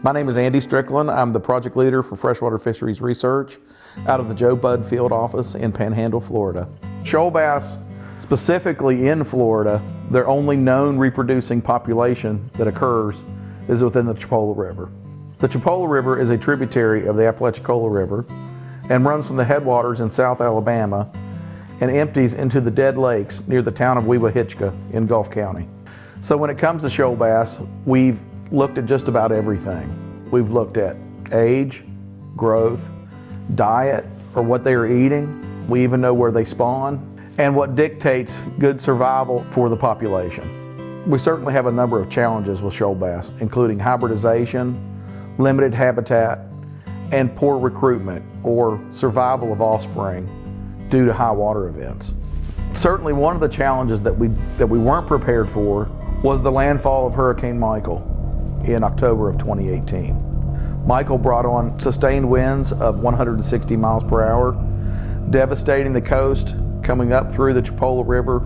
My name is Andy Strickland. I'm the project leader for Freshwater Fisheries Research out of the Joe Budd Field Office in Panhandle, Florida. Shoal bass, specifically in Florida, their only known reproducing population that occurs is within the Chipola River. The Chipola River is a tributary of the Apalachicola River and runs from the headwaters in South Alabama and empties into the Dead Lakes near the town of Weewahitchka in Gulf County. So when it comes to shoal bass, we've looked at just about everything. We've looked at age, growth, diet, or what they are eating. We even know where they spawn and what dictates good survival for the population. We certainly have a number of challenges with shoal bass, including hybridization, limited habitat, and poor recruitment or survival of offspring due to high water events. Certainly one of the challenges that we weren't prepared for was the landfall of Hurricane Michael in October of 2018. Michael brought on sustained winds of 160 miles per hour, devastating the coast, coming up through the Chipola River.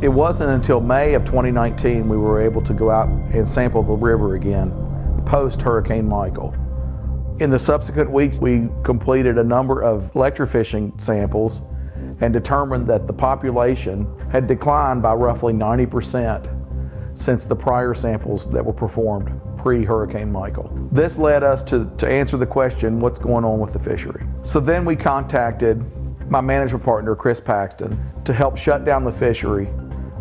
It wasn't until May of 2019 we were able to go out and sample the river again, post Hurricane Michael. In the subsequent weeks, we completed a number of electrofishing samples and determined that the population had declined by roughly 90% since the prior samples that were performed pre-Hurricane Michael. This led us to answer the question, what's going on with the fishery? So then we contacted my management partner, Chris Paxton, to help shut down the fishery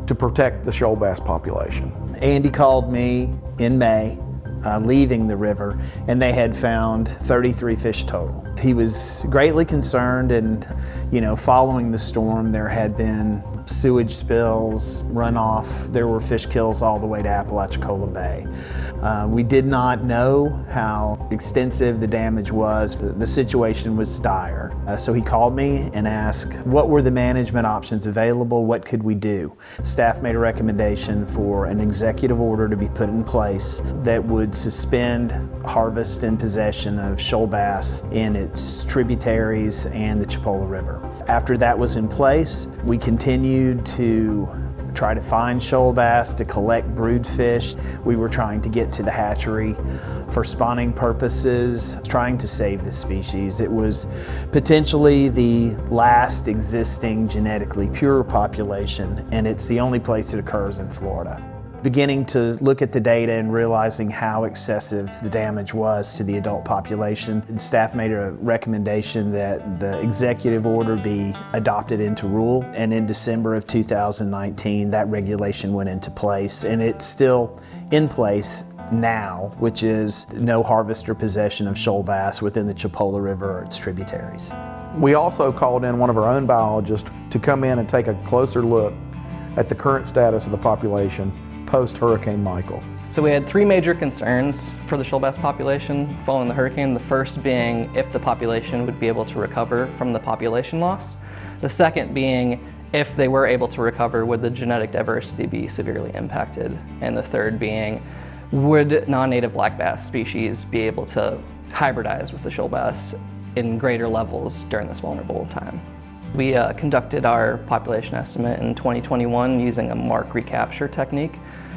to protect the shoal bass population. Andy called me in May, leaving the river, and they had found 33 fish total. He was greatly concerned, and following the storm there had been sewage spills, runoff, there were fish kills all the way to Apalachicola Bay. We did not know how extensive the damage was. The situation was dire. So he called me and asked what were the management options available, what could we do? Staff made a recommendation for an executive order to be put in place that would suspend harvest and possession of shoal bass in its tributaries and the Chipola River. After that was in place, we continued to try to find shoal bass, to collect brood fish. We were trying to get to the hatchery for spawning purposes, trying to save the species. It was potentially the last existing genetically pure population, and it's the only place it occurs in Florida. Beginning to look at the data and realizing how excessive the damage was to the adult population, staff made a recommendation that the executive order be adopted into rule, and in December of 2019 that regulation went into place, and it's still in place now, which is no harvest or possession of shoal bass within the Chipola River or its tributaries. We also called in one of our own biologists to come in and take a closer look at the current status of the population post-Hurricane Michael. So we had three major concerns for the shoal bass population following the hurricane. The first being if the population would be able to recover from the population loss. The second being if they were able to recover, would the genetic diversity be severely impacted? And the third being, would non-native black bass species be able to hybridize with the shoal bass in greater levels during this vulnerable time? We conducted our population estimate in 2021 using a mark recapture technique,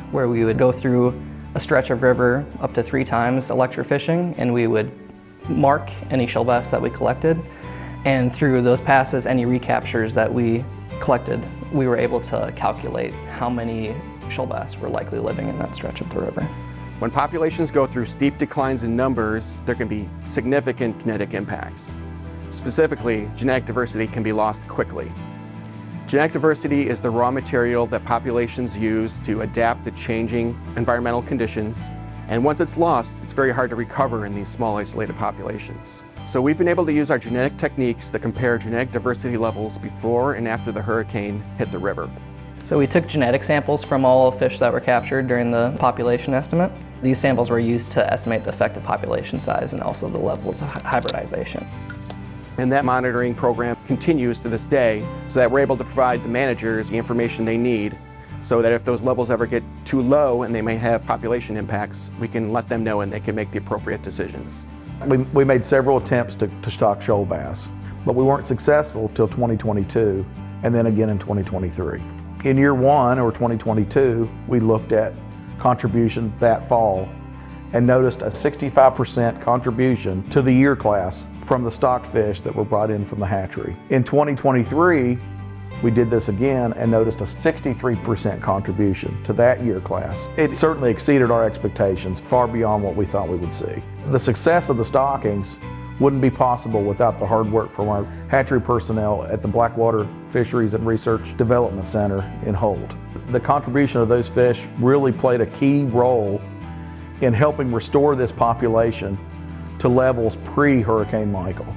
where we would go through a stretch of river up to 3 times electrofishing, and we would mark any shoal bass that we collected. And through those passes, any recaptures that we collected, we were able to calculate how many shoal bass were likely living in that stretch of the river. When populations go through steep declines in numbers, there can be significant genetic impacts. Specifically, genetic diversity can be lost quickly. Genetic diversity is the raw material that populations use to adapt to changing environmental conditions, and once it's lost, it's very hard to recover in these small isolated populations. So we've been able to use our genetic techniques to compare genetic diversity levels before and after the hurricane hit the river. So we took genetic samples from all fish that were captured during the population estimate. These samples were used to estimate the effective population size and also the levels of hybridization. And that monitoring program continues to this day, so that we're able to provide the managers the information they need, so that if those levels ever get too low and they may have population impacts, we can let them know and they can make the appropriate decisions. We made several attempts to stock shoal bass, but we weren't successful till 2022 and then again in 2023. In year one, or 2022, we looked at contribution that fall and noticed a 65% contribution to the year class from the stocked fish that were brought in from the hatchery. In 2023, we did this again and noticed a 63% contribution to that year class. It certainly exceeded our expectations, far beyond what we thought we would see. The success of the stockings wouldn't be possible without the hard work from our hatchery personnel at the Blackwater Fisheries and Research Development Center in Holt. The contribution of those fish really played a key role in helping restore this population to levels pre-Hurricane Michael.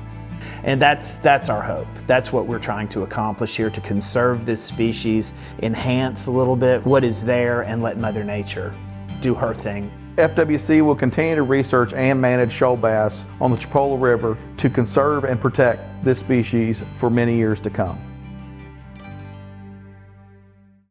And that's our hope. That's what we're trying to accomplish here, to conserve this species, enhance a little bit what is there, and let Mother Nature do her thing. FWC will continue to research and manage shoal bass on the Chipola River to conserve and protect this species for many years to come.